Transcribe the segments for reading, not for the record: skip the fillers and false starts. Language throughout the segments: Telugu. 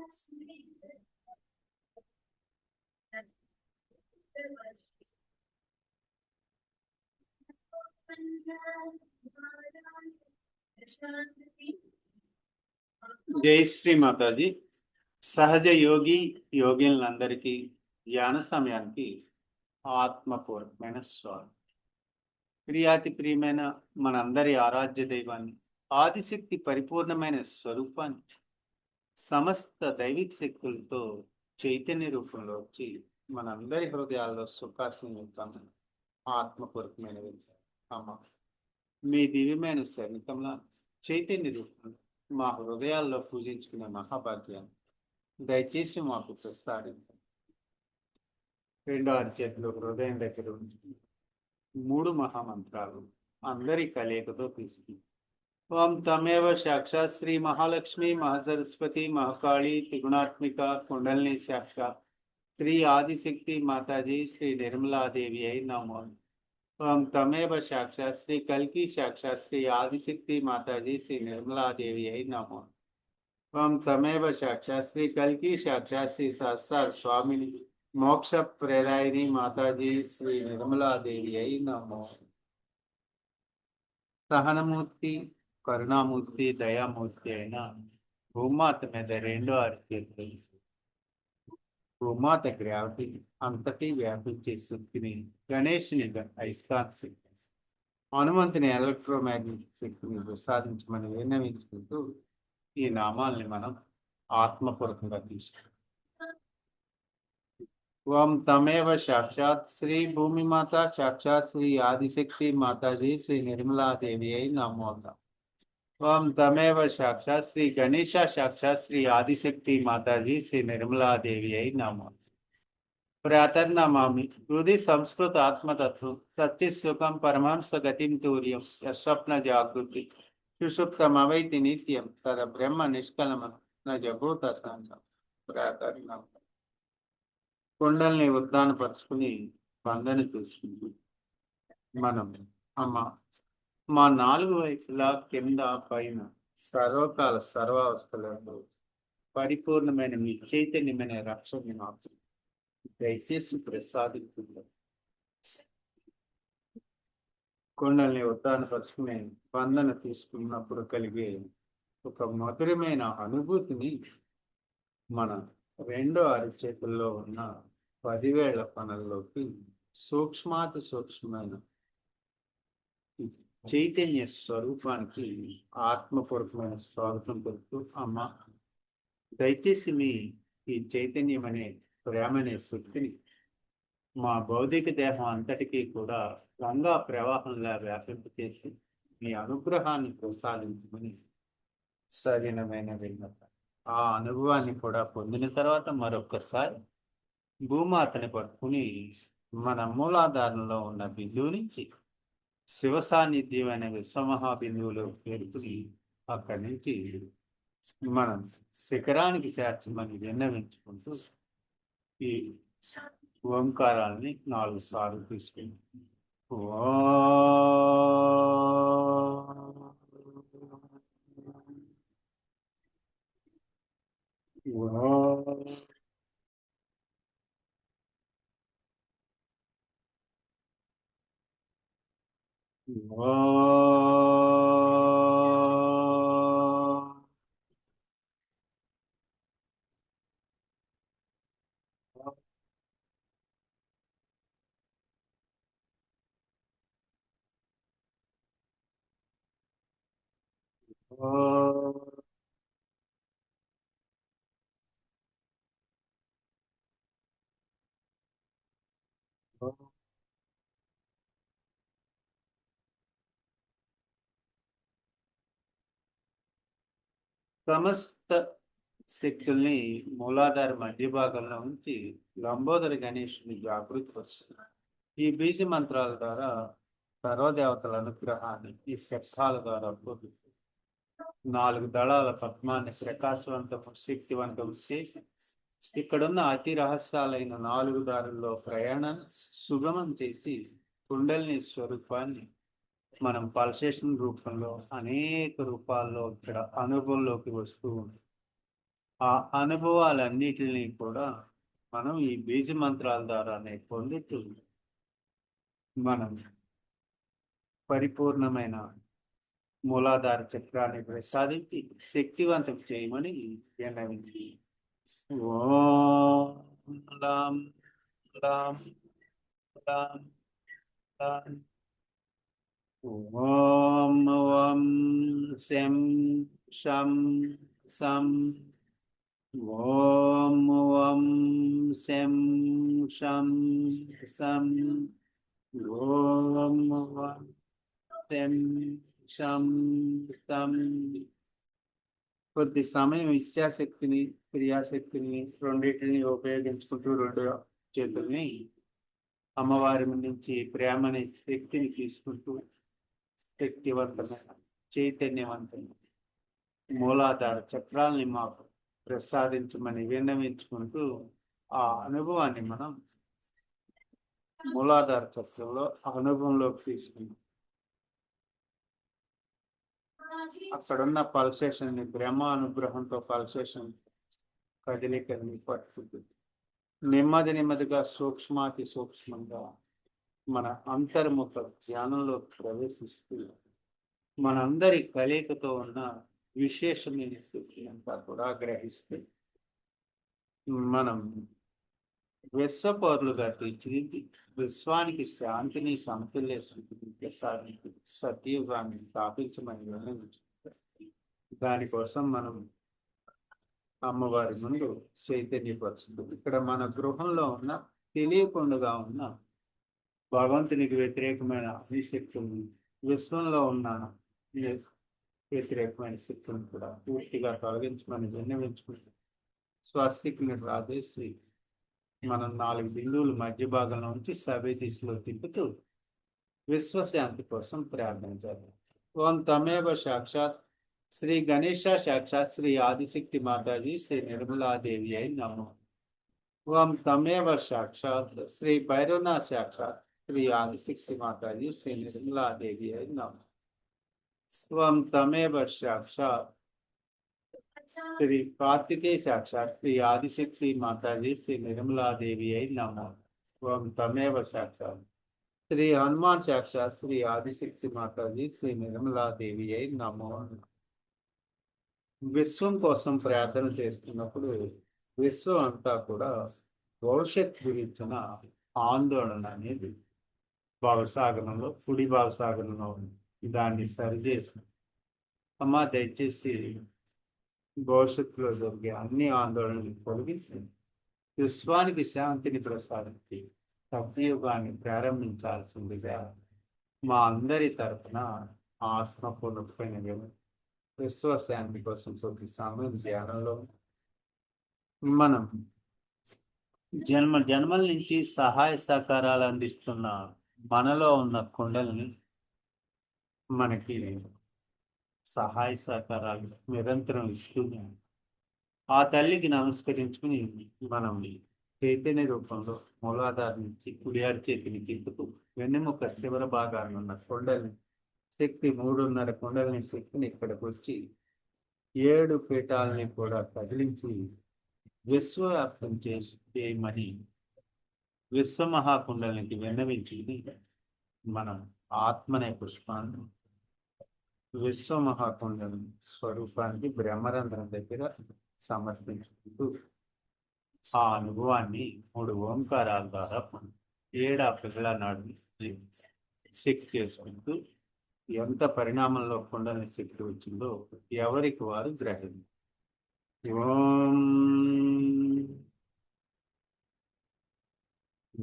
జై శ్రీ మాతాజీ. సహజ యోగి యోగినులందరికీ ధ్యాన సమయానికి ఆత్మపూర్వకమైన స్వాగతం. ప్రియాతి ప్రియమైన మనందరి ఆరాధ్య దైవాన్ని, ఆదిశక్తి పరిపూర్ణమైన స్వరూపాన్ని సమస్త దైవిక శక్తులతో చైతన్య రూపంలో వచ్చి మనందరి హృదయాల్లో సుఖాసనం ఆత్మపూర్వకమైన అమ్మ, మీ దివ్యమైన సన్నిధంలో చైతన్య రూపంలో మా హృదయాల్లో పూజించుకునే మహాభాగ్యాన్ని దయచేసి మాకు ప్రసాదించండి. రెండో అరిచేతులు హృదయం దగ్గర ఉంచి 3 మహామంత్రాలు అందరి కలయికతో తీసుకుని ఓం తమేవ సాక్షాత్ శ్రీ మహాలక్ష్మి మహాసరస్వతి మహాకాళి త్రిగుణాత్మిక కుండలిని సాక్షాత్ శ్రీ ఆదిశక్తి మాతాజీ శ్రీ నిర్మలాదేవి అయి నమో. ఓం తమేవ సాక్షాత్ శ్రీ కల్కి సాక్షాత్ శ్రీ ఆదిశక్తి మాతాజీ శ్రీ నిర్మలాదేవి అయి నమో. ఓం తమేవ సాక్షాత్ శ్రీ కల్కి సాక్షాత్ శ్రీ సహస్రార్ స్వామిని మోక్ష ప్రేరాయిని మాతాజీ శ్రీ నిర్మలాదేవి అయి నమో. సహనమూర్తి, కరుణామూర్తి, దయామూర్తి అయిన భూమాత మీద రెండో అరిచేతులు భూమాత గ్రావిటీ అంతటి వ్యాపించే శక్తిని, గణేషుని అయస్కాంత శక్తి, హనుమంతుని ఎలక్ట్రోమాగ్నెటిక్ శక్తిని ప్రసాదించమని విన్నవించుకుంటూ ఈ నామాల్ని మనం ఆత్మపూర్వకంగా తీసుకుంటాం. ఓం తమేవ సాక్షాత్ శ్రీ భూమి మాత సాక్షాత్ శ్రీ ఆదిశక్తి మాతాజీ శ్రీ నిర్మలాదేవి అయి నమో. ఓం తమేవ సాక్షాత్ శ్రీ గణేశ సాక్షాత్ శ్రీ ఆదిశక్తి మాతాజీ శ్రీ నిర్మలాదేవి అయి నమో. ప్రాతర్నమామి హృది సంస్కృత ఆత్మతత్వం సత్యసుఖం పరమాంస గతిం తూర్యం యస్వప్న జాగృతి సుషుప్తమవైతి నిత్యం తద బ్రహ్మ నిష్కలమ నజభూత సంగం. ప్రాతర్నమ కుండల్ని ఉద్దానపరుచుకుని బంధని చూసుకుంటూ మనం అమ్మ, మా 4 వైపులా కింద పైన సర్వకాల సర్వావస్థలలో పరిపూర్ణమైన మీ చైతన్యమైన రక్షణ మాకు దయచేసి ప్రసాదించుకుంటాం. కుండల్ని ఉద్దానపరుచుకుని బంధన తీసుకున్నప్పుడు కలిగే ఒక మధురమైన అనుభూతిని మన రెండో అరిచేతుల్లో ఉన్న 10,000 పనుల్లోకి సూక్ష్మమైన చైతన్య స్వరూపానికి ఆత్మపూర్వకమైన స్వాగతం పలుకుతూ అమ్మ, దయచేసి మీ ఈ చైతన్యం అనే ప్రేమ అనే శక్తిని మా భౌతిక దేహం అంతటికీ కూడా గంగా ప్రవాహంలా వ్యాపింపచేసి మీ అనుగ్రహాన్ని ప్రసాదించమని సరైనమైన విన్నపం. ఆ అనుభవాన్ని కూడా పొందిన తర్వాత మరొకసారి భూమాతని పట్టుకుని మన మూలాధారంలో ఉన్న బిందువు నుంచి శివ సాన్నిధ్యం అనే విశ్వమహాబిందువులో పేర్కొని అక్కడి నుంచి మనం శిఖరానికి చేర్చమని విన్నవించుకుంటూ ఈ ఓంకారాలని 4 సార్లు తీసుకుని సమస్త శక్తుల్ని మూలాధార మధ్య భాగంలో ఉంచి లంబోదర గణేశుని జాగృతి వస్తుంది. ఈ బీజ మంత్రాల ద్వారా సర్వదేవతల అనుగ్రహాన్ని ఈ శబ్దాల ద్వారా పొందుతుంది. 4 దళాల పద్మాన్ని ప్రకాశవంతం శక్తివంతం చేసి ఇక్కడున్న అతి రహస్యాలైన 4 దారుల్లో ప్రయాణాన్ని సుగమం చేసి కుండలిని స్వరూపాన్ని మనం పల్సేషన్ రూపంలో అనేక రూపాల్లో ఇక్కడ అనుభవంలోకి వస్తూ ఉంది. ఆ అనుభవాలన్నిటిని కూడా మనం ఈ బీజ మంత్రాల ద్వారానే పొందుతూ మనం పరిపూర్ణమైన మూలాధార చక్రాన్ని ప్రసాదించి శక్తివంతం చేయమని విన్నవించి ఓం లాం లాం లాం లాం ఓం ఓం శం శం సం ఓం ఓం శం శం సం ఓం ఓం శం శం సం. కొద్ది సమయం ఇచ్ఛాశక్తిని క్రియాశక్తిని రెండింటిని ఉపయోగించుకుంటూ రెండు చేతుల్ని అమ్మవారి నుంచి ప్రేమని శక్తిని తీసుకుంటూ శక్తివంతమైన చైతన్యవంతమైన మూలాధార చక్రాల్ని మాకు ప్రసాదించమని విన్నవించుకుంటూ ఆ అనుభవాన్ని మనం మూలాధార చక్రంలో అనుభవంలోకి తీసుకుంటాం. అక్కడున్న పల్సేషన్ ని బ్రహ్మానుగ్రహంతో పల్సేషన్ కదలికల్ని పట్టుకుంటుంది. నెమ్మదిగా సూక్ష్మాతి సూక్ష్మంగా మన అంతర్ముఖ ధ్యానంలో ప్రవేశిస్తూ మనందరి కలయికతో ఉన్న విశేషమైన స్థితి అంతా కూడా గ్రహిస్తూ మనం విశ్వపౌరులుగా తీర్చిదిద్ది విశ్వానికి శాంతిని సమతుల్య ప్రసాదించి సత్యయుగాన్ని స్థాపించమని విన్నవించుకుంటారు. దానికోసం మనం అమ్మవారి ముందు చైతన్యపరుస్తుంది. ఇక్కడ మన గృహంలో ఉన్న తెలియకుండా ఉన్న భగవంతునికి వ్యతిరేకమైన అన్ని శక్తులను, విశ్వంలో ఉన్న వ్యతిరేకమైన శక్తులను కూడా పూర్తిగా తొలగించమని విన్నవించుకుంటాం. స్వస్తికి రాజేసి మనం 4 బిందువులు మధ్య భాగంలో ఉంచి సభ్య దిశలో తిప్పుతూ విశ్వశాంతి కోసం ప్రార్థించాలి. ఓం తమేవ సాక్షాత్ శ్రీ గణేశ సాక్షాత్ శ్రీ ఆదిశక్తి మాతాజీ శ్రీ నిర్మలాదేవి అయి నమో. ఓం తమేవ సాక్షాత్ శ్రీ భైరవనాథ్ సాక్షాత్ శ్రీ ఆదిశక్తి మాతాజీ శ్రీ నిర్మలాదేవి అయి నమో. ఓం తమేవ సాక్షాత్ శ్రీ కార్తికేయ సాక్షాత్ శ్రీ ఆదిశక్తి మాతాజీ శ్రీ నిర్మలాదేవి అయి నమో. ఓం తమేవ సాక్షాత్ శ్రీ హనుమాన్ సాక్షాత్ శ్రీ ఆదిశక్తి మాతాజీ శ్రీ నిర్మలాదేవి అయి నమో. విశ్వం కోసం ప్రార్థన చేస్తున్నప్పుడు విశ్వం అంతా కూడా భవిష్యత్ గురించిన ఆందోళన అనేది భావసాగరంలో కుడి భావసాగరంలో ఉంది. దాన్ని సరిచేసి అమ్మా దయచేసి భవిష్యత్తులో జరిగే అన్ని ఆందోళనలు తొలగించి విశ్వానికి శాంతిని ప్రసాదించి సత్యయుగాన్ని ప్రారంభించాల్సిందిగా మా అందరి తరఫున ఆత్మపూర్వకమైన విశ్వశాంతి కోసం కొద్ది సమయం ధ్యానంలో మనం జన్మల నుంచి సహాయ సహకారాలు అందిస్తున్న మనలో ఉన్న కుండల్ని మనకి సహాయ సహకారాలు నిరంతరం ఇస్తుంది. ఆ తల్లికి నమస్కరించుకుని మనం చైతన్య రూపంలో మూలాధార నుంచి కుడియారి చేతిని కిందకు వెన్నెముక శివర భాగాన్ని ఉన్న కొండల్ని శక్తి 3.5 కొండలని శక్తిని ఇక్కడికి వచ్చి 7 పీఠాలని కూడా కదిలించి విశ్వవ్యాప్తం చేయమని విశ్వమహాకుండలకి విన్నవించింది. మనం ఆత్మనే పుష్పాన్ని విశ్వమహాకుండం స్వరూపానికి బ్రహ్మరంధ్రం దగ్గర సమర్పించుకుంటూ ఆ అనుభవాన్ని 3 ఓంకారాల ద్వారా 7 పిల్లల నాడు శక్తి చేసుకుంటూ ఎంత పరిణామంలో కుండలి శక్తి వచ్చిందో ఎవరికి వారు గ్రహించారు. ఓం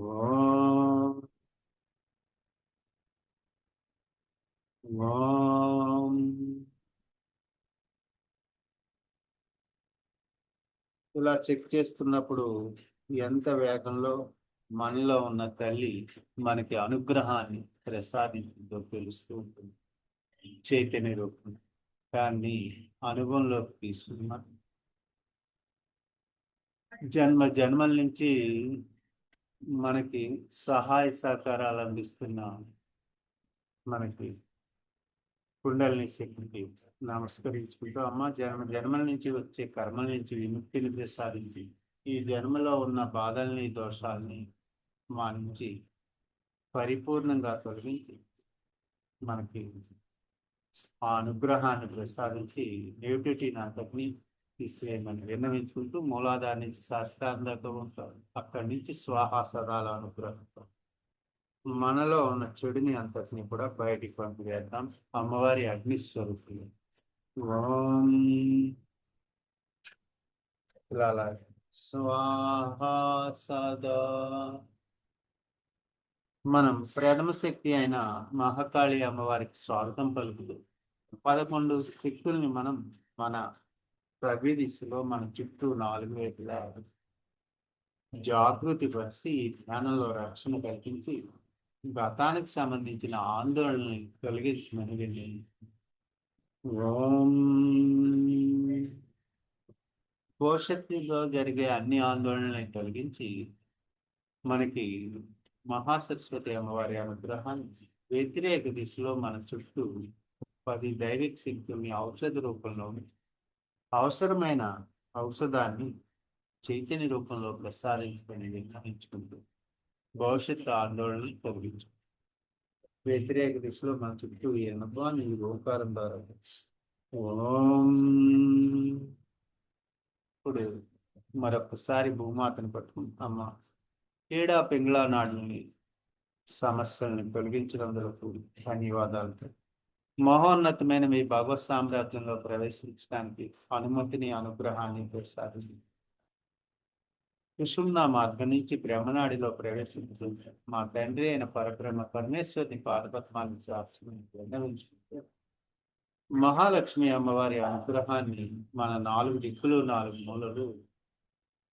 ఓం ఓం. ఇలా చెక్ చేస్తున్నప్పుడు ఎంత వేగంలో మనలో ఉన్న తల్లి మనకి అనుగ్రహాన్ని ప్రసాదించిందో తెలుస్తూ ఉంటుంది. చైతన్య రూపం దాన్ని అనుభవంలోకి తీసుకున్నాం. జన్మల నుంచి మనకి సహాయ సహకారాలు అందిస్తున్న మనకి కుండలిని శక్తికి నమస్కరించుకుంటూ అమ్మ జన్మల నుంచి వచ్చే కర్మల నుంచి విముక్తిని ప్రసాదించి ఈ జన్మలో ఉన్న బాధల్ని దోషాలని మా నుంచి పరిపూర్ణంగా తొలగించి మనకి ఆ అనుగ్రహాన్ని ప్రసాదించి నెగిటివిటీ అంతటిని తీసివేయమని విన్నవించుకుంటూ మూలాధార నుంచి శాస్త్రాంతంతో ఉంటారు. అక్కడి నుంచి స్వాహాసరాల అనుగ్రహంతో మనలో ఉన్న చెడుని అంతటిని కూడా బయటికి పంపివేద్దాం. అమ్మవారి అగ్నిస్వరూపులు ఓం స్వాహా సదా. మనం ప్రథమ శక్తి అయిన మహాకాళి అమ్మవారికి స్వాగతం పలుకుతూ 11 శక్తుల్ని మనం మన ప్రతి దిశలో మన చుట్టూ 4 వైపులా జాగృతి పరిచి ఈ ధ్యానంలో రక్షణ కల్పించి గతానికి సంబంధించిన ఆందోళనని తొలగించమని విని ఓం భవిష్యత్తులో జరిగే అన్ని ఆందోళనని తొలగించి మనకి మహాసరస్వతి అమ్మవారి అనుగ్రహాన్ని వ్యతిరేక దిశలో మన చుట్టూ 10 దైవిక శక్తుల్ని ఔషధ రూపంలో అవసరమైన ఔషధాన్ని చైతన్య రూపంలో ప్రసాదించుకొని నిర్ణయించుకుంటూ భవిష్యత్తు ఆందోళనలు తొలగించు. వ్యతిరేక దిశలో మన చుట్టూ ఈ అనుభవాన్ని ఈ ఓంకారం ద్వారా ఓం. ఇప్పుడు మరొకసారి భూమాతను పట్టుకుంటామా. ఏడా పింగళా నాడుని సమస్యల్ని తొలగించడంలో ధన్యవాదాలతో మహోన్నతమైన మీ భగవత్ సామ్రాజ్యంలో ప్రవేశించడానికి అనుమతిని అనుగ్రహాన్ని ప్రసాదించి సుషుమ్నా మార్గం నుంచి బ్రహ్మనాడిలో ప్రవేశించుకుంటే మా తండ్రి అయిన పరబ్రహ్మ పరమేశ్వరుని పాదపద్మాన్ని శాస్త్రం విన్నవించుకుంటే మహాలక్ష్మి అమ్మవారి అనుగ్రహాన్ని మన 4 దిక్కులు 4 మూలలు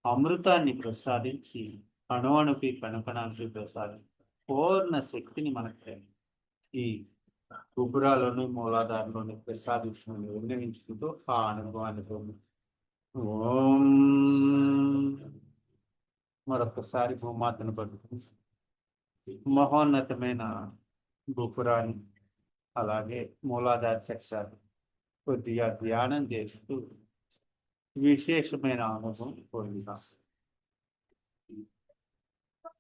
అమృతాన్ని ప్రసాదించి అణువుకి కణకణానికి ప్రసాదించి పూర్ణ శక్తిని మనకి ఈ గుపురాలను మూలాధారంలోని ప్రసాదించమని విన్నవించుకుంటూ ఆ అనుభవాన్ని పొంది ఓం. మరొకసారి భూమాతను పట్టుకుని మహోన్నతమైన గుపురాన్ని అలాగే మూలాధార చక్రాన్ని కొద్దిగా ధ్యానం చేస్తూ విశేషమైన అనుభవం పొందుతాం.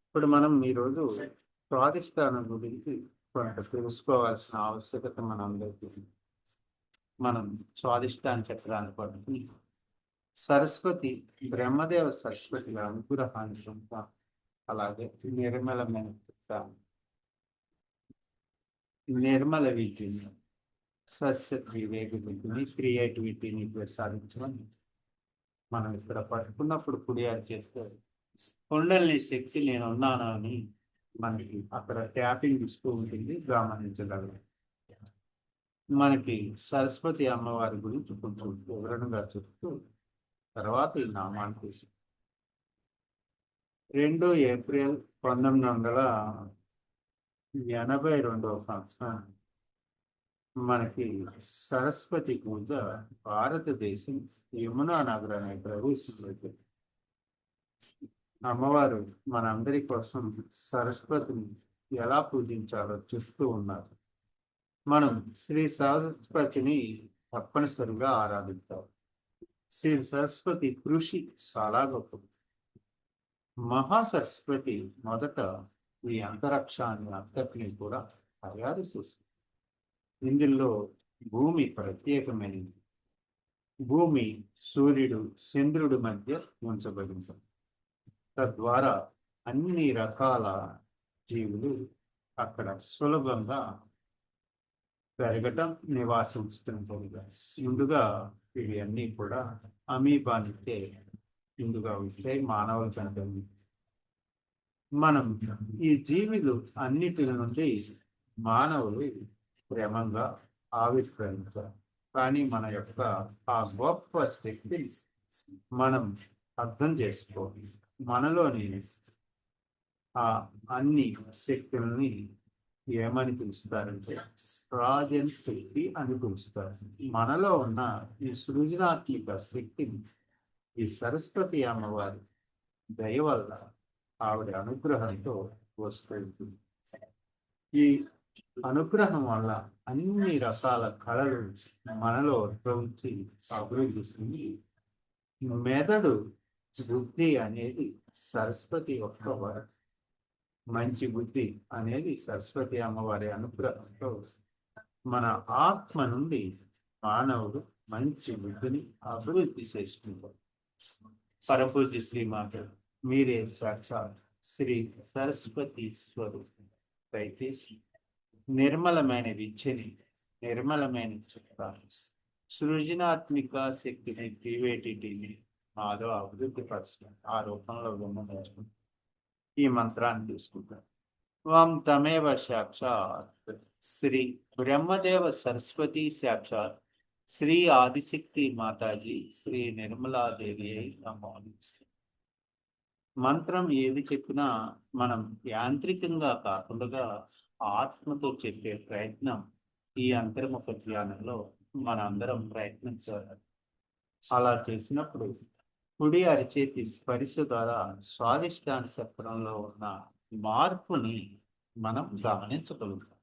ఇప్పుడు మనం ఈరోజు స్వాదిష్టానం గురించి కొంత తెలుసుకోవాల్సిన ఆవశ్యకత మనందరికీ. మనం స్వాదిష్టాన చక్రాన్ని పట్టుకుని సరస్వతి బ్రహ్మదేవ సరస్వతి అనుగ్రహాన్ని పొందుతాం. అలాగే నిర్మలమైన నిర్మల వీటిని సస్య వివేకని క్రియేటివిటీని ప్రసాదించమని మనం ఇక్కడ పట్టుకున్నప్పుడు పుడియారు చేస్తే కుండలిని శక్తి నేను ఉన్నాను అని మనకి అక్కడ ట్యాపింగ్ ఇస్తూ ఉంటుంది, గమనించగలరు. మనకి సరస్వతి అమ్మవారి గురించి కొంచెం వివరణగా చెప్తూ తర్వాత ఈ నామాన్ని తీసు 2 ఏప్రిల్ 1982 సంవత్సరం మనకి సరస్వతి పూజ భారతదేశం యమునా నగరాన్ని ప్రవేశించింది. అమ్మవారు మనందరి కోసం సరస్వతిని ఎలా పూజించాలో చెప్తూ ఉన్నారు. మనం శ్రీ సరస్వతిని తప్పనిసరిగా ఆరాధించాలి. శ్రీ సరస్వతి కృషి చాలా గొప్పది. మహాసరస్వతి మొదట ఈ అంతరిక్షాన్ని అంతటిని కూడా తయారు చేస్తుంది. ఇందులో భూమి ప్రత్యేకమైనది. భూమి సూర్యుడు చంద్రుడి మధ్య ఉంచబడింది. తద్వారా అన్ని రకాల జీవులు అక్కడ సులభంగా పెరగటం నివాసించడం జరిగింది. ముందుగా ఇవి అన్నీ కూడా అమీబానికే ముందుగా వచ్చాయి మానవుల కంటే. మనం ఈ జీవులు అన్నిటి నుండి మానవులు క్రమంగా ఆవిష్కరించారు. కానీ మన యొక్క ఆ గొప్ప శక్తి మనం అర్థం చేసుకోవాలి. మనలోని ఆ అన్ని శక్తుల్ని ఏమని పిలుస్తారంటే రాజన్ శక్తి అని పిలుస్తారు. మనలో ఉన్న ఈ సృజనాత్మక శక్తిని ఈ సరస్వతి అమ్మవారి దయ వల్ల ఆవిడ అనుగ్రహంతో వస్తుంది. ఈ అనుగ్రహం వల్ల అన్ని రకాల కళలు మనలో ఉద్భవించి అభివృద్ధి చెంది మెదడు బుద్ధి అనేది సరస్వతి యొక్క వరం. మంచి బుద్ధి అనేది సరస్వతి అమ్మవారి అనుగ్రహంతో మన ఆత్మ నుండి మానవుడు మంచి బుద్ధిని అభివృద్ధి చేసుకుంటారు. పరపూజ్య శ్రీమాత మీరే సాక్షాత్ శ్రీ సరస్వతి స్వరూపం. దయచేసి నిర్మలమైన విద్యని, నిర్మలమైన చిత్తాన్ని, సృజనాత్మక శక్తిని, క్రియేటివిటీని మాలో అభివృద్ధి పరచుకుని ఆ రూపంలో విన్నవించుకుని ఈ మంత్రాన్ని తీసుకుంటాం. ఓం తమేవ సాక్షాత్ శ్రీ బ్రహ్మదేవ సరస్వతి సాక్షాత్ శ్రీ ఆదిశక్తి మాతాజీ శ్రీ నిర్మలాదేవి నమో. మంత్రం ఏది చెప్పినా మనం యాంత్రికంగా కాకుండా ఆత్మతో చెప్పే ప్రయత్నం ఈ అంతర్ముఖ ధ్యానంలో మన అందరం ప్రయత్నించాలి. అలా చేసినప్పుడు కుడి అరిచేతి స్పర్శ ద్వారా స్వాదిష్టాన చక్రంలో ఉన్న మార్పుని మనం గమనించగలుగుతాం.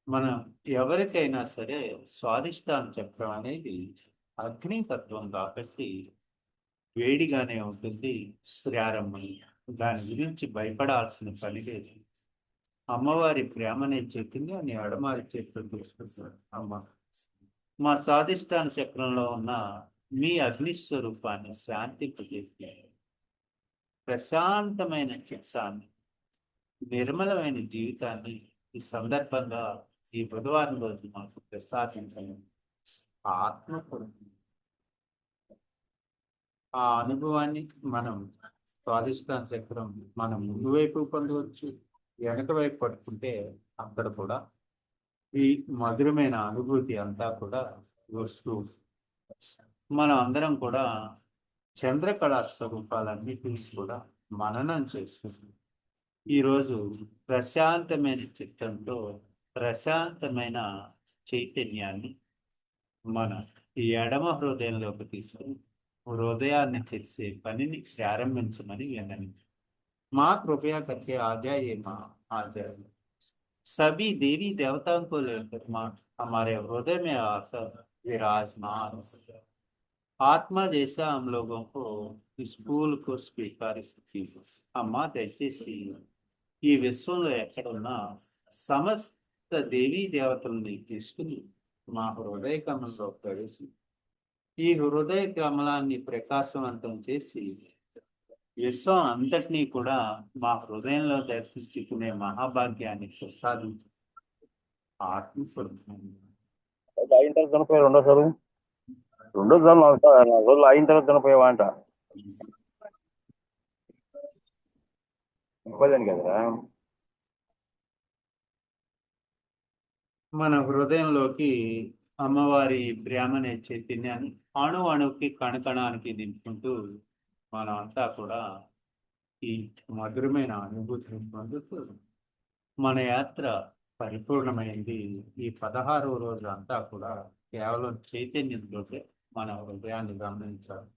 మనం ఎవరికైనా సరే స్వాదిష్టాన చక్రం అనేది అగ్ని తత్వం కాబట్టి వేడిగానే ఉంటుంది ప్రారంభం. దాని గురించి భయపడాల్సిన పని లేదు. అమ్మవారి ప్రేమనే చెప్పింది అని ఎడమారి చేతితో తీసుకొస్తారు. అమ్మ మా స్వాదిష్టాన చక్రంలో ఉన్న మీ అగ్ని స్వరూపాన్ని శాంతింపజేసి ప్రశాంతమైన చిత్తాన్ని, నిర్మలమైన జీవితాన్ని ఈ సందర్భంగా ఈ బుధవారం రోజు మాకు ప్రసాదించండి. ఆత్మ ఆ అనుభవాన్ని మనం స్వాదిష్టాన చక్రం మనం ముందు వైపు పొందవచ్చు, వెనక వైపు పట్టుకుంటే అక్కడ కూడా ఈ మధురమైన అనుభూతి అంతా కూడా వస్తూ మనం అందరం కూడా చంద్రకళా స్వరూపాలన్నిటినీ కూడా మననం చేసుకుంటాం. ఈరోజు ప్రశాంతమైన చిత్తంతో ప్రశాంతమైన చైతన్యాన్ని మన ఎడమ హృదయంలోకి తీసుకుని హృదయాన్ని తెరిచే పనిని ప్రారంభించమని విన్నవించారు. माँ कृपया करके आ जाइए माँ, आ जाइए। सभी देवी देवताओं को लेकर माँ हमारे हृदय में आकर विराजमान। आत्मा जैसा हम लोगों को इस फूल को स्वीकरिస్తుంది. అమ్మ దయచేసి ఈ విశ్వంలో ఎక్కడున్నా సమస్త దేవీ దేవతల్ని తీసుకుని మా హృదయ కమలంలో ప్రవేశి ఈ హృదయ కమలాన్ని ప్రకాశవంతం చేసి విశ్వం అంతటినీ కూడా మా హృదయంలో దర్శించుకునే మహాభాగ్యాన్ని ప్రసాదించి ఆత్మస్వరూపం. అయిన తర్వాత చనిపోయారు రెండోసారి రోజులు అయిన తర్వాత చనిపోయావా అంట ఇంకోదాని కదరా. మన హృదయంలోకి అమ్మవారి బ్రాహ్మణ చైతన్యాన్ని అణు అణుకి కణకణానికి దింపుకుంటూ మనం అంతా కూడా ఈ మధురమైన అనుభూతిని పొందుతూ మన యాత్ర పరిపూర్ణమైంది. ఈ 16వ రోజు అంతా కూడా కేవలం చైతన్యంతో మన హృదయాన్ని గమనించాలి.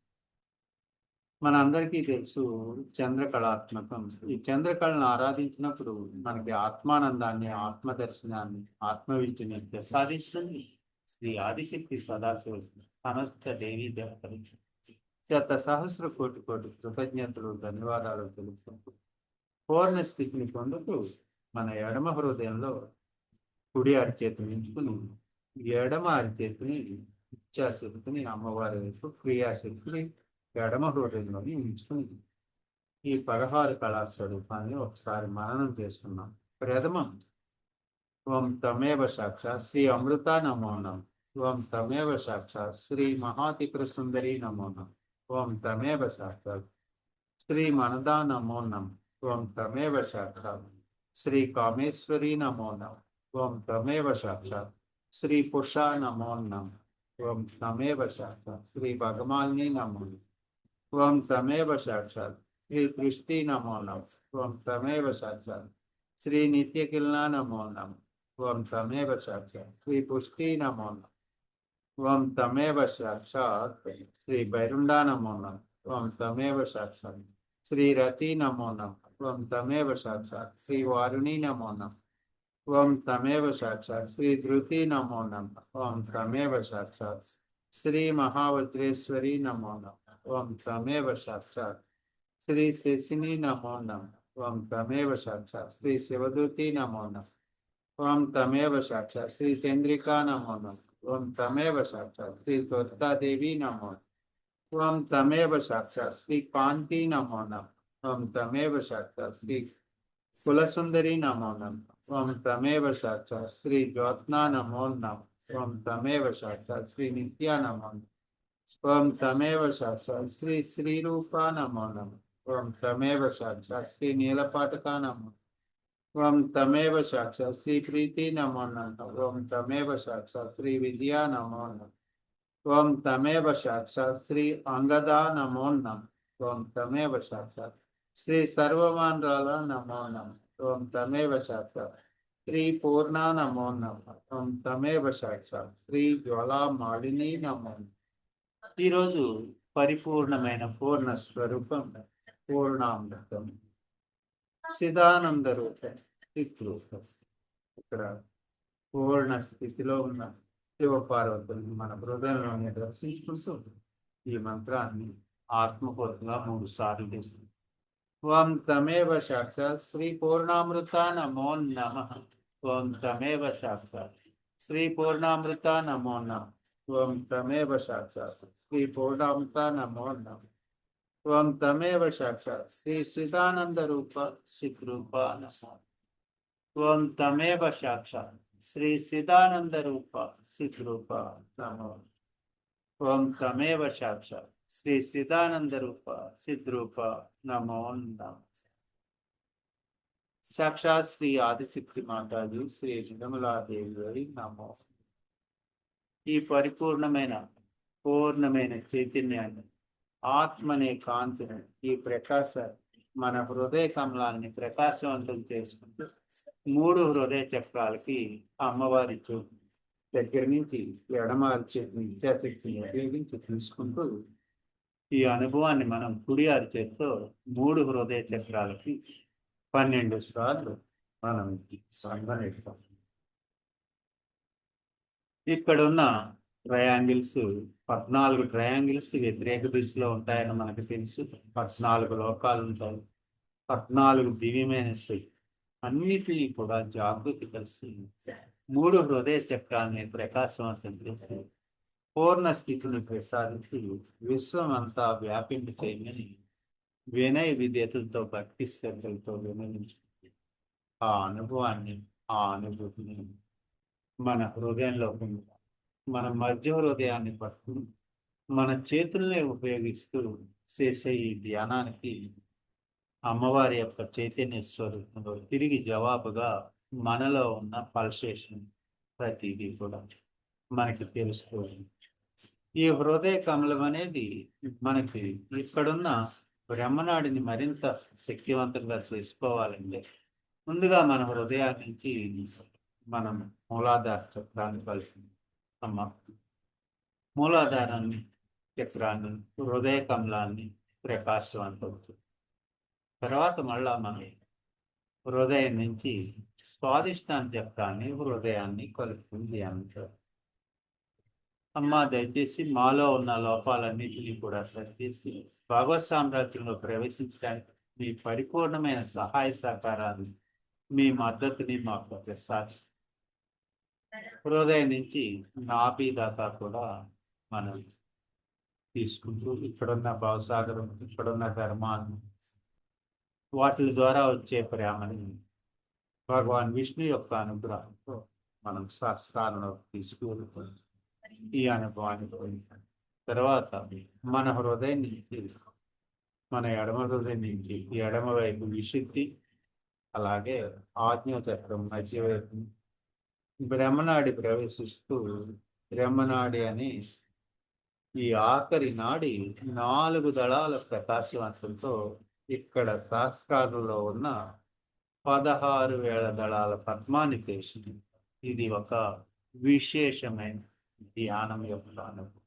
మనందరికీ తెలుసు చంద్రకళాత్మకం. ఈ చంద్రకళను ఆరాధించినప్పుడు మనకి ఆత్మానందాన్ని, ఆత్మదర్శనాన్ని, ఆత్మవిద్యని ప్రసాదిస్తుంది శ్రీ ఆదిశక్తి సదాశివ సమస్త దేవీ దేవతలు. శత సహస్ర కోటి కోటి కృతజ్ఞతలు, ధన్యవాదాలు తెలుపుకుంటూ పూర్ణ స్థితిని పొందుతూ మన ఎడమ హృదయంలో కుడి అరిచేతిని ఎంచుకుని ఎడమ అరిచేతిని ఇచ్ఛాశక్తిని అమ్మవారి వైపు, క్రియాశక్తిని ఎడమ హృదయంలోని ఉంచుకుని ఈ 16 కళాస్వరూపాన్ని ఒకసారి మననం చేసుకున్నాం. ప్రథమం ఓం తమేవ సాక్షాత్ శ్రీ అమృత నమో నమః. ఓం తమేవ సాక్షాత్ శ్రీ మహాతిపుర సుందరి నమో నమః. ఓం తమేవ సాక్షాత్ శ్రీ మనదా నమో నమః. ఓం తమేవ సాక్షాత్ శ్రీ కామేశ్వరి నమో నమః. ఓం తమేవ సాక్షాత్ శ్రీ పుషా నమో నమః. ఓం తమేవ సాక్షాత్ శ్రీ భగమాలిని నమో నమః. ఓం తమేవ సాక్షాత్ శ్రీ దృష్టి నమో నమః. ఓం తమేవ సాక్షాత్ శ్రీ నిత్యకిల్నా నమో నమః. ఓం తమేవ సాక్షాత్ శ్రీ పుష్టి నమో నమః. ఓం తమేవ సాక్షాత్ శ్రీ భైరుండా నమో నమః. ఓం తమేవ సాక్షాత్ శ్రీ రతి నమో నమః. ఓం తమేవ సాక్షాత్ శ్రీ వారుణి నమో నమః. ఓం తమేవ సాక్షాత్ శ్రీ ధృతి నమో నమః. ఓం తమేవ సాక్షాత్ శ్రీ మహావజ్రేశ్వరి నమో నమః. ఓం తమేవ సాక్షాత్ శ్రీ శశిని నమో నమః. ఓం తమేవ సాక్షాత్ శ్రీ శివదూతి నమో నమః. ఓం తమేవ సాక్షాత్ శ్రీ చంద్రికా నమో నమః. ఓం తమేవ సాక్షాత్ శ్రీ దుర్గాదేవి నమో నమః. ఓం తమేవ సాక్షాత్ శ్రీ కాంతి నమో నమః. ఓం తమేవ సాక్షాత్ శ్రీ కులసుందరి నమో నమః. ఓం తమేవ సాక్షాత్ శ్రీ జ్యోత్నా నమో నమః. ఓం తమేవ సాక్షాత్ శ్రీ నిత్య నమో నమః. ఓం తమేవ సాక్షాత్ శ్రీ శ్రీరూప నమో నమః. ఓం తమేవ సాక్షాత్ శ్రీ నీలపాటక నమో. ఓం తమేవ సాక్షాత్ శ్రీ ప్రీతి నమో నమః. ఓం తమేవ సాక్షాత్ శ్రీ విద్యా నమో నమః. ఓం తమేవ సాక్షాత్ శ్రీ అంగదా నమో నమః. ఓం తమేవ సాక్షాత్ శ్రీ సర్వమాన్రాల నమో నమః. ఓం తమేవ సాక్షాత్ శ్రీ పూర్ణ నమో నమః. ఓం తమేవ సాక్షాత్ శ్రీ జ్వాలా మాలిని నమో నమః. ఈరోజు పరిపూర్ణమైన పూర్ణ స్వరూపం పూర్ణామృతం చిదానంద రూపం చిత్రూపం. ఇక్కడ పూర్ణ స్థితిలో ఉన్న శివపార్వతులను మన హృదయంలోనే దర్శించుకుంటూ ఈ మంత్రాన్ని ఆత్మపూర్తిగా 3 సార్లు చేస్తుంది. ఓం తమేవ సాక్షాత్ శ్రీ పూర్ణామృత నమో నమః. ఓం తమేవ సాక్షాత్ శ్రీ పూర్ణామృత నమో నమః. ఓం తమేవ సాక్షాత్ శ్రీ పూర్ణామృత నమో నమః. ఓం తమేవ సాక్షాత్ శ్రీ చిదానంద రూప చిద్రూప నమో. ఓం తమేవ సాక్షాత్ శ్రీ చిదానంద రూప చిద్రూప నమో. ఓం తమేవ సాక్షాత్ శ్రీ చిదానంద రూప చిద్రూప నమో నమః. సాక్షాత్ శ్రీ ఆదిశక్తి మాతాజీ శ్రీ నిర్మలాదేవి నమో. ఈ పరిపూర్ణమైన పూర్ణమైన చైతన్యాన్ని ఆత్మనే కాంతిని ఈ ప్రకాశ మన హృదయ కమలాన్ని ప్రకాశవంతం చేసుకుంటూ 3 హృదయ చక్రాలకి అమ్మవారి దగ్గర నుంచి ఎడమారి చేతిని ఇచ్చాశక్తిని ఉపయోగించి తీసుకుంటూ ఈ అనుభవాన్ని మనం కుడి అరిచేతితో 3 హృదయ చక్రాలకి 12 సార్లు మనం సంబంధిస్తాం. ఇక్కడున్న ట్రయాంగిల్స్ 14 ట్రయాంగిల్స్ వ్యతిరేక దిశలో ఉంటాయని మనకు తెలుసు. 14 లోకాలు ఉంటాయి. 14 దివ్యమైన శక్తి అన్నిటినీ కూడా జాగృతి కలిసి 3 హృదయ చక్రాన్ని ప్రకాశవంతం చేసి పూర్ణ స్థితిని ప్రసాదించి విశ్వం అంతా వ్యాపింప చేయమని వినయ విధేయతలతో భక్తి శ్రద్ధలతో వినయించుకుంది. ఆ అనుభవాన్ని ఆ అనుభూతిని మన హృదయంలో మన మధ్య హృదయాన్ని పట్టుకుని మన చేతుల్ని ఉపయోగిస్తూ చేసే ఈ ధ్యానానికి అమ్మవారి యొక్క చైతన్య స్వరూపంలో తిరిగి జవాబుగా మనలో ఉన్న పల్సేషన్ ప్రతిదీ కూడా మనకి తెలుస్తుంది. ఈ హృదయ కమలం అనేది మనకి ఇక్కడున్న బ్రహ్మనాడిని మరింత శక్తివంతంగా చేసుకోవాలంటే ముందుగా మన హృదయాన్ని నుంచి మనం మూలాధార చక్రాన్ని కలిసి అమ్మ మూలాధారాన్ని చక్రాన్ని హృదయ కమలాన్ని ప్రకాశవంతవుతుంది. తర్వాత మళ్ళా మనం హృదయం నుంచి స్వాదిష్టాన్ని చక్రాన్ని హృదయాన్ని కలుపుతుంది అంటారు. అమ్మ దయచేసి మాలో ఉన్న లోపాలన్నింటినీ కూడా సరిచేసి భగవత్ సామ్రాజ్యంలో ప్రవేశించడానికి మీ పరిపూర్ణమైన సహాయ సహకారాలు మీ మద్దతుని మాకు ప్రసాదిస్తారు. హృదయం నుంచి నాభి దాకా కూడా మనం తీసుకుంటూ ఇక్కడున్న భవసాగరం ఇక్కడున్న ధర్మాన్ని వాటి ద్వారా వచ్చే ప్రేమని భగవాన్ విష్ణు యొక్క అనుగ్రహంతో మనం శాస్త్రాలను తీసుకువెళ్తాం. ఈ అనుభవాన్ని పొందాం. తర్వాత మన హృదయం నుంచి మన ఎడమ హృదయం నుంచి ఎడమ వైపు విశుద్ధి, అలాగే ఆజ్ఞాచక్రం మధ్య వైపు బ్రహ్మనాడి ప్రవేశిస్తూ బ్రహ్మనాడి అని ఈ ఆఖరి నాడి 4 దళాల ప్రకాశవంతంతో ఇక్కడ శాస్త్రాలలో ఉన్న 16,000 దళాల పద్మాన్ని చేసింది. ఇది ఒక విశేషమైన ధ్యానం యొక్క అనుభవం.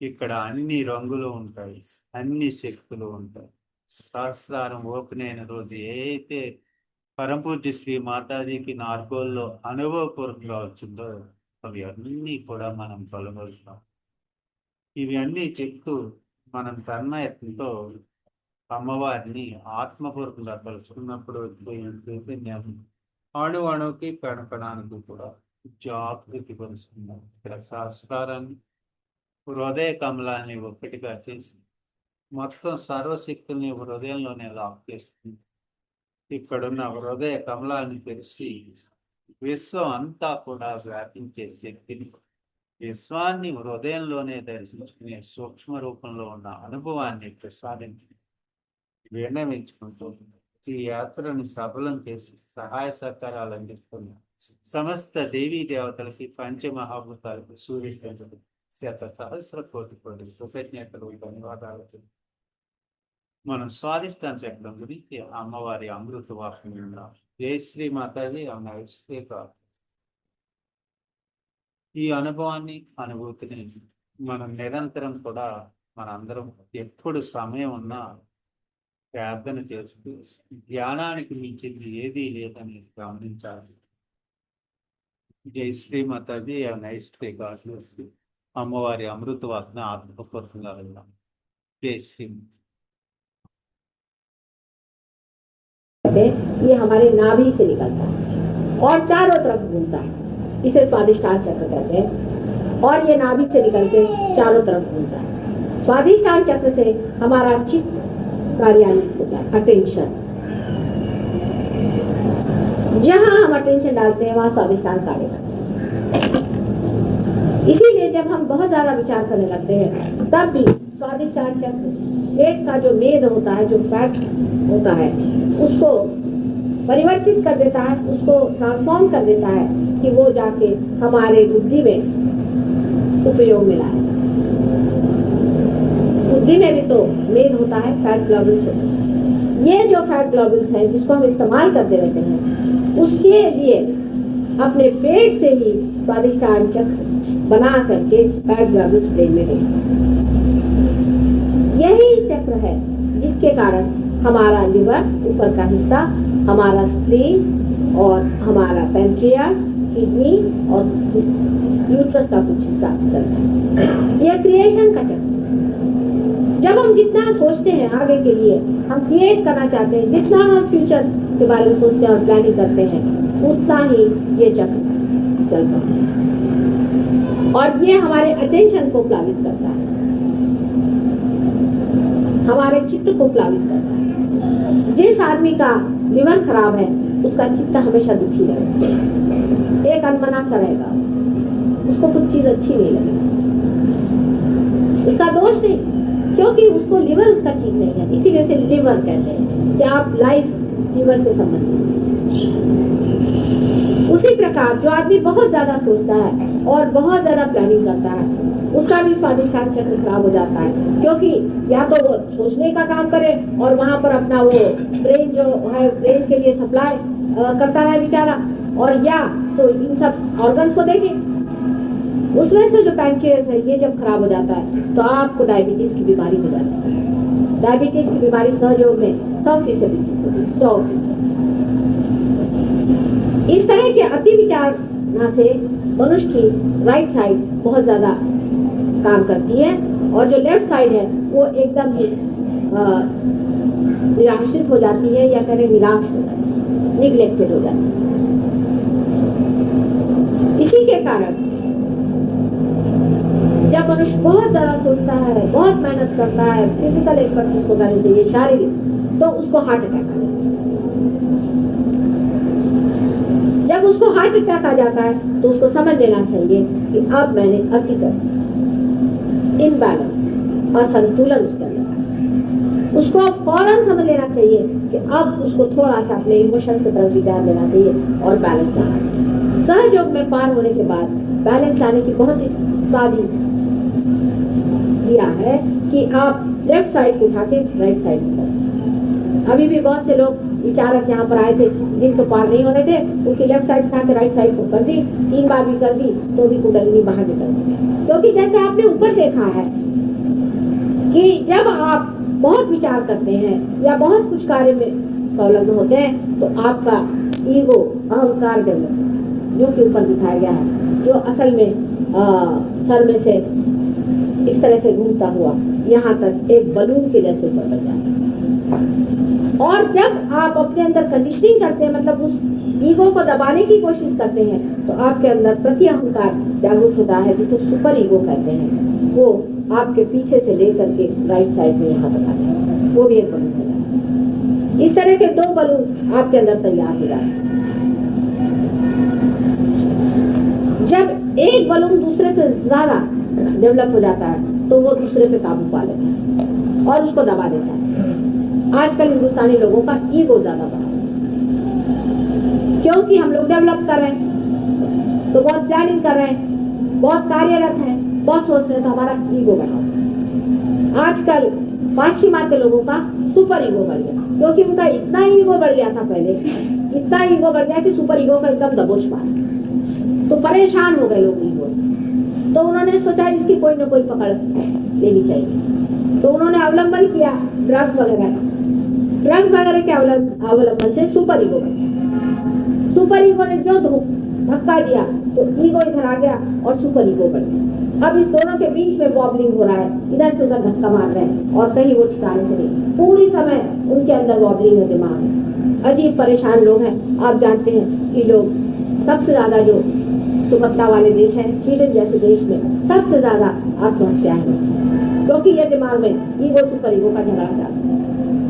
ఇక్కడ అన్ని రంగులు ఉంటాయి, అన్ని శక్తులు ఉంటాయి. శాస్త్రారం ఓపెన్ అయిన రోజు ఏ అయితే పరమ పూజ్య శ్రీ మాతాజీకి నార్గోల్లో అనుభవపూర్వకంగా వచ్చిందో అవి అన్నీ కూడా మనం కలగలుగుతాం. ఇవి అన్నీ చెప్తూ మనం తన్మయత్నంతో అమ్మవారిని ఆత్మపూర్వకంగా కలుసుకున్నప్పుడు చైతన్యం అణు అణుకి కణకణానికి కూడా జాగృతి పరుస్తున్నాం. ఇక్కడ శాస్త్రాన్ని హృదయ కమలాన్ని ఒక్కటిగా చేసి మొత్తం సర్వశక్తుల్ని హృదయంలోనే లాక్ చేస్తుంది. ఇక్కడున్న హృదయ కమలాన్ని తెరిచి విశ్వం అంతా కూడా వ్యాపించే శక్తిని, విశ్వాన్ని హృదయంలోనే దర్శించుకునే సూక్ష్మ రూపంలో ఉన్న అనుభవాన్ని ప్రసాదించి విన్నవించుకుంటూ ఈ యాత్రను సఫలం చేసి సహాయ సహకారాలు అందిస్తున్న సమస్త దేవీ దేవతలకి, పంచమహాభూతాలకు, సూర్యచంద్రుడు శత సహస్ర కోటి కృతజ్ఞతలు, ధన్యవాదాలు. మనం స్వాదిష్టాన చక్రం గురించి అమ్మవారి అమృత వాక్యం విన్నాం. జై శ్రీ మాతాజీ. ఈ అనుభవాన్ని, అనుభూతిని మనం నిరంతరం కూడా మనందరం ఎప్పుడు సమయం ఉన్నా ప్రార్థన చేస్తూ ధ్యానానికి మించింది ఏదీ లేదని గమనించాలి. జై శ్రీ మాతాజీ. నైష్ఠే గాడ్లెస్. అమ్మవారి అమృత వాసన ఆత్మపూర్వకంగా వెళ్దాం. జై శ్రీ. ये हमारे नाभि से निकलता है और चारों तरफ घूमता है, इसे स्वादिष्ठान चक्र कहते हैं। और ये नाभि से निकल के चारों तरफ घूमता है। स्वादिष्ठान चक्र से हमारा चित्त कार्यान्वित होता है, अटेंशन। जहां हम अटेंशन डालते हैं वहां स्वादिष्ठान कार्य करता है। इसीलिए जब हम बहुत ज्यादा विचार करने लगते हैं तब भी स्वादिष्ठान चक्र पेट का जो मेद होता है, जो फैट होता है, उसको परिवर्तित कर देता है, उसको ट्रांसफॉर्म कर देता है कि वो जाके हमारे बुद्धि में उपयोग में लाए। बुद्धि में भी तो मेद होता है, फैट ग्लोबुल्स होते हैं। ये जो फैट ग्लोबुल्स हैं जिसको हम इस्तेमाल करते रहते हैं, उसके लिए अपने पेट से ही स्वादिष्ठान चक्र बना करके फैट ग्लोबुल्स ब्रेन में भेजते हैं। यही चक्र है जिसके कारण हमारा लिवर, ऊपर का हिस्सा, हमारा स्प्लीन और हमारा पैंक्रियास, किडनी और यूट्रस का कुछ हिस्सा चलता है। यह क्रिएशन का चक्र। जब हम जितना सोचते हैं आगे के लिए, हम क्रिएट करना चाहते हैं, जितना हम फ्यूचर के बारे में सोचते हैं और प्लानिंग करते हैं, उतना ही ये चक्र चलता है और ये हमारे अटेंशन को प्लावित करता है, हमारे चित्त को प्लावित करता है। जिस आदमी का लिवर खराब है उसका चित्त हमेशा दुखी रहेगा, एक अनमना सा रहेगा, उसको कुछ चीज अच्छी नहीं लगेगी। इसका दोष नहीं, क्योंकि उसको लिवर उसका ठीक नहीं है, इसीलिए उसे लिवर कहते हैं कि आप लाइफ लिवर से संबंधित। उसी प्रकार जो आदमी बहुत ज्यादा सोचता है और बहुत ज्यादा प्लानिंग करता है, उसका भी स्वादिष्ठान चक्र खराब हो जाता है, क्योंकि या तो वो सोचने का काम करे और वहां पर अपना वो ब्रेन जो है, ब्रेन के लिए सप्लाई करता है बेचारा, और या तो इन सब ऑर्गन्स को देखे। उसमें से जो पैंक्रियास है, ये जब खराब हो जाता है तो आपको डायबिटीज की बीमारी हो जाती है। डायबिटीज की बीमारी सहयोग में 100% होती है, 100%। इस तरह के अति विचारना से मनुष्य की राइट साइड बहुत ज्यादा काम करती है और जो लेफ्ट साइड है वो एकदम ही निराश्रित हो जाती है, या करें निराश हो जाती है, निग्लेक्टेड हो जाती है। इसी के कारण जब मनुष्य बहुत ज्यादा सोचता है, बहुत मेहनत करता है, फिजिकल एफर्ट उसको करनी चाहिए, शारीरिक, तो उसको हार्ट अटैक आ जाता है। जब उसको हार्ट अटैक आ जाता है तो उसको समझ लेना चाहिए कि अब मैंने अति कर, इम्बैलेंस, असंतुलन उसके अंदर है। उसको फौरन समझ लेना चाहिए कि अब उसको थोड़ा सा अपने इमोशंस की तरफ भी ध्यान देना चाहिए और बैलेंस लाना चाहिए। सहयोग में पार होने के बाद बैलेंस लाने की बहुत ही सादी दिया है कि आप लेफ्ट साइड को उठा के राइट साइड में करें। अभी भी बहुत से लोग विचारक यहाँ पर आए थे जिनको पार नहीं होने थे, उनकी लेफ्ट साइड उठा के राइट साइड को कर दी, 3 बार भी कर दी तो भी कुंडलिनी बाहर निकल गई। क्योंकि जैसे आपने ऊपर देखा है कि जब आप बहुत विचार करते हैं या बहुत कुछ कार्य में संलग्न होते हैं तो आपका ईगो, अहंकार डेवलप, जो कि ऊपर दिखाया गया है, जो असल में सर में से इस तरह से घूमता हुआ यहाँ तक एक बलून के जैसे ऊपर बढ़ जाता है। और जब आप अपने अंदर कंडीशनिंग करते हैं, मतलब उस ईगो को दबाने की कोशिश करते हैं, तो आपके अंदर प्रति अहंकार जागरूक होता है, जिसे सुपर ईगो कहते हैं। वो आपके पीछे से लेकर के राइट साइड में यहाँ तक आते हैं, वो भी एक बलून हो जाता है। इस तरह के 2 बलून आपके अंदर तैयार हो जाते हैं। जब एक बलून दूसरे से ज्यादा डेवलप हो जाता है तो वो दूसरे पे काबू पा लेता है और उसको दबा देता है। आजकल हिंदुस्तानी लोगों का ईगो ज्यादा बढ़ा है, क्योंकि हम लोग डेवलप कर रहे हैं, तो बहुत प्लानिंग कर रहे हैं, बहुत कार्यरत हैं, बहुत सोच रहे हैं, तो हमारा ईगो बढ़ा। आजकल पाश्चिमात्य लोगों का सुपर ईगो बढ़ गया, क्योंकि उनका इतना ईगो बढ़ गया था पहले, इतना ईगो बढ़ गया कि सुपर ईगो का एकदम दबोच मारा, तो परेशान हो गए लोग ईगो। तो उन्होंने सोचा इसकी कोई ना कोई पकड़ लेनी चाहिए, तो उन्होंने अवलंबन किया ड्रग्स वगैरह का। ड्रग्स वगैरह के अवलंबन से सुपर ईगो बन गया। सुपर ईगो ने जो धक्का दिया तो ईगो इधर आ गया और सुपर ईगो बढ़ गया। अब इस दोनों के बीच में वॉबलिंग हो रहा है, इधर से उधर धक्का मार रहे हैं और कहीं वो ठिकाने से नहीं, पूरी समय उनके अंदर वॉबलिंग है दिमाग में। अजीब परेशान लोग हैं। आप जानते हैं कि लोग सबसे ज्यादा जो सुबत्ता वाले देश हैं, स्वीडन जैसे देश में सबसे ज्यादा आत्महत्या है, क्योंकि ये दिमाग में ईगो सुपर ईगो का झगड़ा चलता है।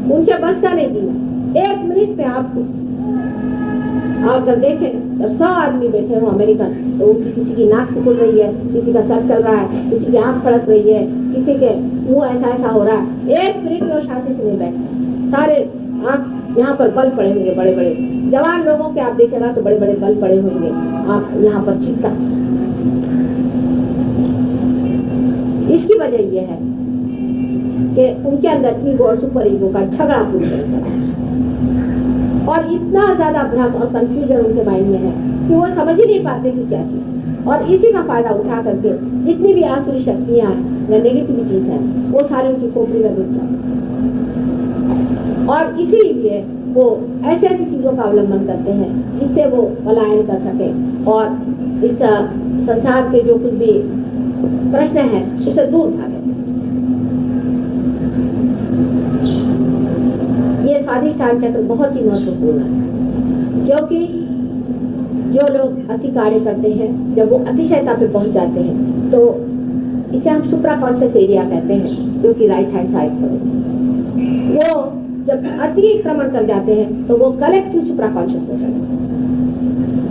उनके बस का नहीं दिया। 1 मिनट में आप अगर देखें तो 100 आदमी बैठे हो अमेरिकन, तो उनकी किसी की नाक से खुल रही है, किसी का सर चल रहा है, किसी की आंख फड़क रही है, किसी के मुंह ऐसा ऐसा हो रहा है। 1 मिनट में वो शांति से नहीं बैठते, सारे आंख यहाँ पर बल पड़े होंगे, बड़े बड़े जवान लोगों के आप देखेगा तो बड़े बड़े बल पड़े होंगे, आप यहाँ पर चिंता। इसकी वजह यह है कि उनके अंदर ईगो और सुपर ईगो का झगड़ा पूरी तरह चला है, और इतना ज्यादा भ्रम और कंफ्यूजन उनके माइंड में है कि वो समझ ही नहीं पाते कि क्या चीज। और इसी का फायदा उठा करके जितनी भी आसुरी शक्तियां या नेगेटिविटीज हैं, वो सारी उनकी खोपड़ी में घुस जाती है, और इसीलिए वो ऐसी ऐसी चीजों का अवलंबन करते हैं जिससे वो पलायन कर सके और इस संसार के जो कुछ भी प्रश्न हैं उससे दूर भागे। ये स्वाधिष्ठान चक्र बहुत ही महत्वपूर्ण है, क्योंकि जो लोग अति कार्य करते हैं, जब वो अतिशयता पे पहुंच जाते हैं, तो इसे हम सुप्रा कॉन्शियस एरिया कहते हैं, जो कि राइट हैंड साइड पर। वो जब अतिक्रमण कर जाते हैं तो वो कलेक्टिव सुप्रा कॉन्शियस में चले जाते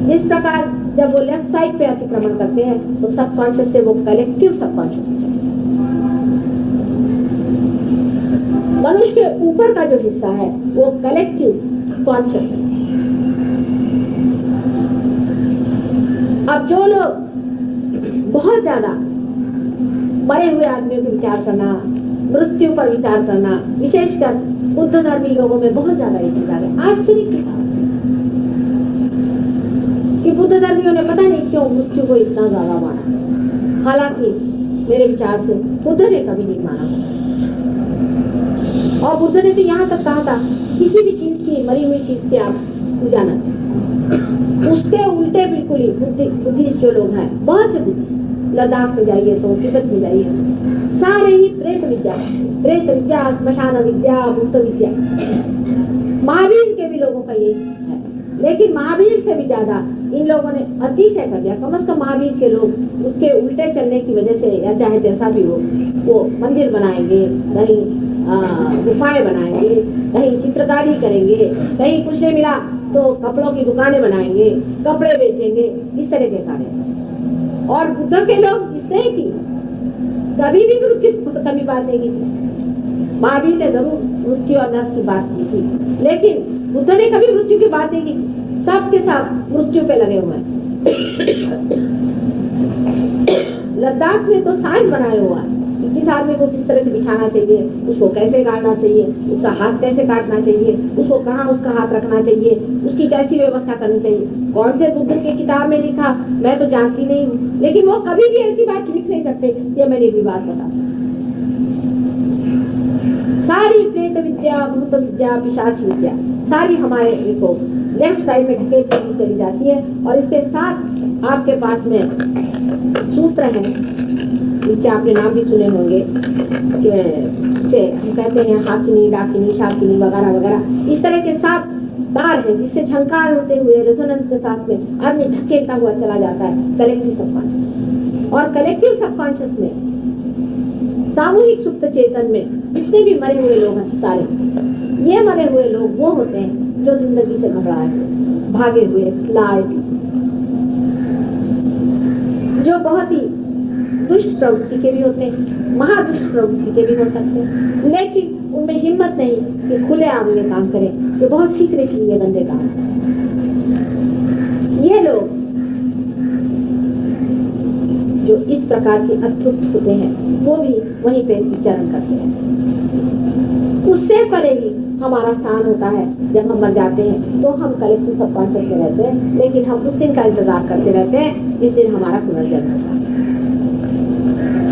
हैं। इस प्रकार जब वो लेफ्ट साइड पे अतिक्रमण करते हैं तो सब कॉन्शियस से वो कलेक्टिव सब कॉन्शियस में चले जाते हैं। मनुष्य के ऊपर का जो हिस्सा है वो कलेक्टिव कॉन्शियसनेस है। अब जो लोग बहुत ज्यादा मरे हुए आदमियों के विचार करना, मृत्यु पर विचार करना, विशेषकर बुद्ध धर्मी लोगों में बहुत ज्यादा ये चीज आ गई। आश्चर्य की बात कि बुद्ध धर्मियों ने पता नहीं क्यों मृत्यु को इतना ज्यादा माना, हालांकि मेरे विचार से बुद्ध ने कभी नहीं माना। और बुद्ध ने तो यहाँ तक कहा था किसी भी चीज की, मरी हुई चीज की आप पूजा न करें। उसके उल्टे बिल्कुल ही बुद्धिस्ट जो लोग हैं, बहुत से बुद्धिस्ट, लद्दाख में जाइए तो तिब्बत में जाइए, सारे ही प्रेत विद्या, श्मशान विद्या, भूत विद्या। महावीर के भी लोगों का ये है, लेकिन महावीर से भी ज्यादा इन लोगों ने अतिशय कर दिया। कम से कम महावीर के लोग उसके उल्टे चलने की वजह से, या चाहे जैसा भी हो, वो मंदिर बनाएंगे, कहीं गुफाएं बनाएंगे, कहीं चित्रकारी करेंगे, कहीं कुछ नहीं मिला तो कपड़ों की दुकानें बनाएंगे, कपड़े बेचेंगे, इस तरह के कार्य। और बुद्ध के लोग इस तरह की कभी भी मृत्यु कभी बात नहीं की थी। महावीर ने जरूर मृत्यु और नरक की बात की थी, लेकिन बुद्ध ने कभी मृत्यु की बात नहीं की। सबके साथ मृत्यु पे लगे हुए हैं। लद्दाख में तो साइंस बनाया हुआ है कि किस आदमी को किस तरह से बिठाना चाहिए, उसको कैसे काटना चाहिए, उसका हाथ कैसे काटना चाहिए, उसको कहाँ उसका हाथ रखना चाहिए, उसकी कैसी व्यवस्था करनी चाहिए। कौन से बुद्ध की किताब में लिखा मैं तो जानती नहीं हूँ, लेकिन वो कभी भी ऐसी बात लिख नहीं सकते ये मैं भी बात बता सकती। सारी प्रेत विद्या, भूत विद्या, पिशाच विद्या सारी हमारे को लेफ्ट साइड में ढकेलती हुई चली जाती है। और इसके साथ आपके पास में सूत्र हैं, इनके आपने नाम भी सुने होंगे, से हम कहते हैं हाकिनी, डाकिनी, शाकिनी वगैरह वगैरह। इस तरह के 7 तार हैं जिससे झंकार होते हुए रेजोनेंस के साथ में आदमी ढकेलता हुआ चला जाता है कलेक्टिव सबकॉन्शियस। और कलेक्टिव सबकॉन्शियस में, सामूहिक सुप्त चेतन में जितने भी मरे हुए लोग हैं सारे, ये मरे हुए लोग वो होते हैं जो जिंदगी से घबराए, भागे हुए, स्लाय, जो बहुत ही दुष्ट प्रवृत्ति के भी होते हैं, महादुष्ट प्रवृत्ति के भी हो सकते हैं, लेकिन उनमें हिम्मत नहीं कि खुले आम में काम करें, जो बहुत सीक्रेटली ये गंदे काम। ये लोग जो इस प्रकार के अतृप्त होते हैं वो भी वहीं पे विचरण करते हैं। उससे परे ही हमारा स्थान होता है जब हम मर जाते हैं, तो हम कलेक्टिव सबकॉन्शियस में रहते हैं, लेकिन हम उस दिन का इंतजार करते रहते हैं जिस दिन हमारा पुनर्जन्म होता है।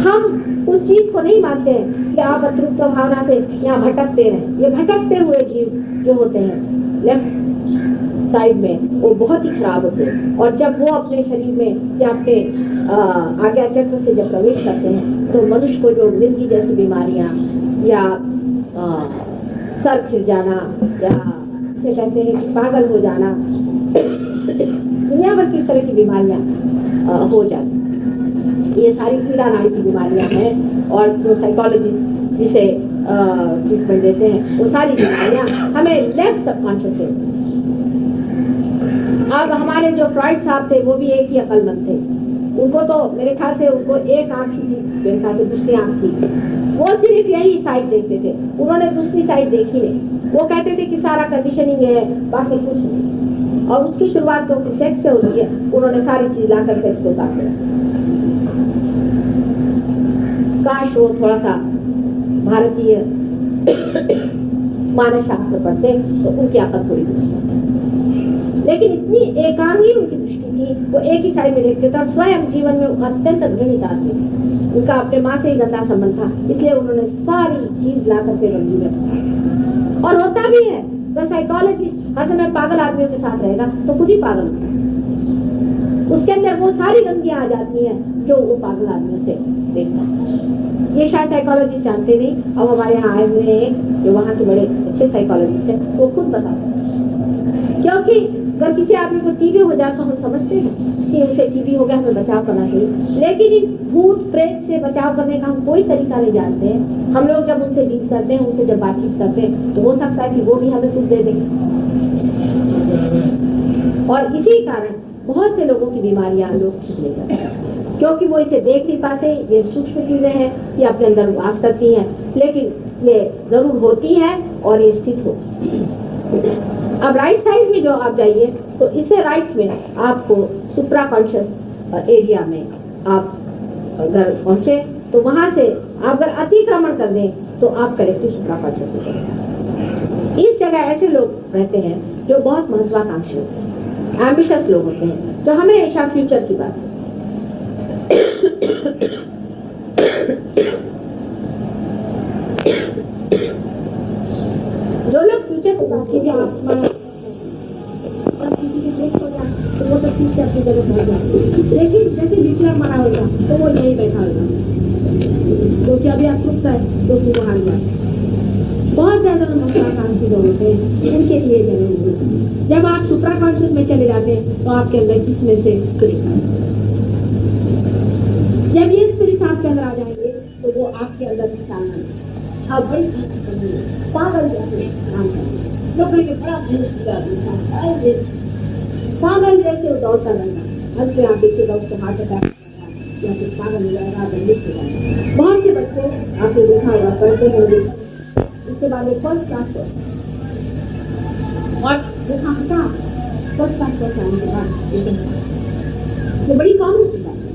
हम उस चीज को नहीं मानते हैं कि आप अतृप्त भावना से यहाँ भटकते रहे। ये भटकते हुए जीव जो होते हैं लेफ्ट साइड में, वो बहुत ही खराब होते हैं। और जब वो अपने शरीर में या अपने आज्ञा चक्र से जब प्रवेश करते हैं, तो मनुष्य को जो मिर्गी जैसी बीमारियां या सर फिर जाना या इसे कहते हैं कि पागल हो जाना, दुनिया भर की तरह की बीमारियां हो जाती, ये सारी पीड़ा नाड़ी की बीमारियां हैं। और जो साइकोलॉजिस्ट जिसे ट्रीटमेंट देते हैं, वो सारी बीमारियां हमें लेफ्ट सबकॉन्शियस से। अब हमारे जो फ्रॉइड साहब थे वो भी एक ही अक्लमंद थे, उनको तो मेरे ख्याल से उनको एक आंख ही थी, मेरे ख्याल से दूसरी आंख थी, वो सिर्फ यही साइड देखते थे, उन्होंने दूसरी साइड देखी नहीं। वो कहते थे कि सारा कंडीशनिंग है, बाकी कुछ नहीं। और उसकी शुरुआत तो सेक्स से होती है, उन्होंने सारी चीज लाकर सेक्स को उतार दिया। काश वो थोड़ा सा भारतीय मानस शास्त्र पढ़ते तो उनकी अकल थोड़ी दूसरी, लेकिन इतनी एकांगी उनकी दृष्टि थी, वो एक ही साइड में देखते थे। और स्वयं जीवन में अत्यंत घृणित आदमी, उनका अपने माँ से ही गंदा संबंध था, इसलिए उन्होंने सारी चीज ला करके रंजी में फंसा। और होता भी है, अगर साइकोलॉजिस्ट हर समय पागल आदमियों के साथ रहेगा तो खुद ही पागल होता है, उसके अंदर वो सारी गंदगियां आ जाती हैं जो वो पागल आदमियों से देखता है। ये शायद साइकोलॉजिस्ट जानते नहीं। अब हमारे यहाँ आए हुए हैं जो वहाँ के बड़े अच्छे साइकोलॉजिस्ट हैं, वो खुद बताते हैं। क्योंकि अगर किसी आदमी को टीबी हो जाए तो हम समझते हैं कि उसे टीबी हो गया, हमें बचाव करना चाहिए, लेकिन इन भूत प्रेत से बचाव करने का हम कोई तरीका नहीं जानते हैं। हम लोग जब उनसे डील करते हैं, उनसे जब बातचीत करते हैं, तो हो सकता है कि वो भी हमें कुछ दे दें। और इसी कारण बहुत से लोगों की बीमारियां लोग ठीक नहीं करते, क्योंकि वो इसे देख नहीं पाते। ये सूक्ष्म चीजें हैं कि अपने अंदर वास करती हैं, लेकिन ये जरूर होती है और ये स्थित होती है। अब राइट साइड में जो आप जाइए तो इसे राइट में आपको सुप्रा कॉन्शियस एरिया में आप अगर पहुंचे तो वहां से आप अगर अतिक्रमण कर दें तो आप कलेक्टिव सुप्रा कॉन्शियस में चले। इस जगह ऐसे लोग रहते हैं जो बहुत महत्वाकांक्षी होते हैं, एम्बिशियस लोग होते हैं, जो हमेशा फ्यूचर की बात जो लोग फ्यूचर की बात कीजिए, आप किसी के देख हो जाए तो वो तो ठीक से अपनी जगह पहुंच जाए, लेकिन जैसे हिटलर मरा होगा तो वो यही बैठा होगा, क्योंकि अभी आप रुकता है तो वो हार जाए। बहुत ज्यादा महत्वाकांक्षी लोग होते हैं, उनके लिए जरूरी है। जब आप सुप्रा कॉन्शियस में चले जाते हैं तो आपके अंदर इसमें से स्पिरिट आते हैं। जब ये स्पिरिट आपके अंदर आ जाएंगे तो वो आपके अंदर आप बड़ी पागल जैसे काम करेंगे, लोग के बड़ा पागल जैसे दौड़ता रहना। अंत में आप देखिएगा उसको हार्ट अटैक या फिर पागल हो जाएगा, मृत्यु हो जाएगा। बहुत से बच्चे आपने देखा होगा पढ़ते होंगे, उसके बाद वो फर्स्ट क्लास और देखा हटा फर्स्ट क्लास पर आने के बाद ये बड़ी कॉमन सी बात है।